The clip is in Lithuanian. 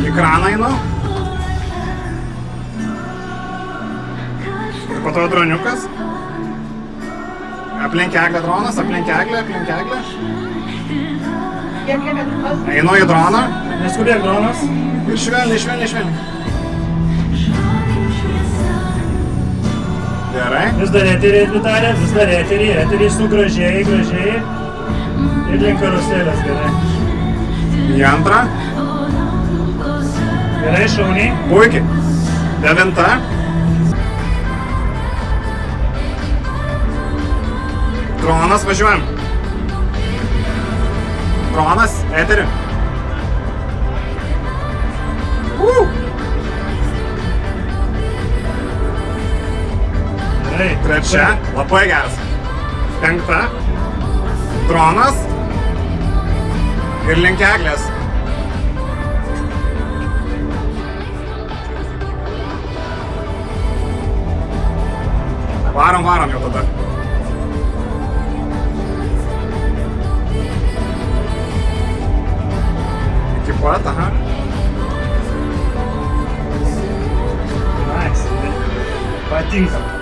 Į kraną einu. Ir po to droniukas. Aplink eglę dronas, aplink eglę. Einu į droną. Neskubėk dronas. Ir švelniai. Gerai. Vis dar eterį, Vitalė, vis dar eterį su gražiai. Ir link karuselės, gerai. Į antrą. Gerai, šauniai. Puikiai. 9. Dronas, važiuojam. Dronas, eterį. Gerai. 3. Labai geras. 5. Dronas. Ir link eglės. Varom jau tada. Iki pat, aha. Nice. Patinka.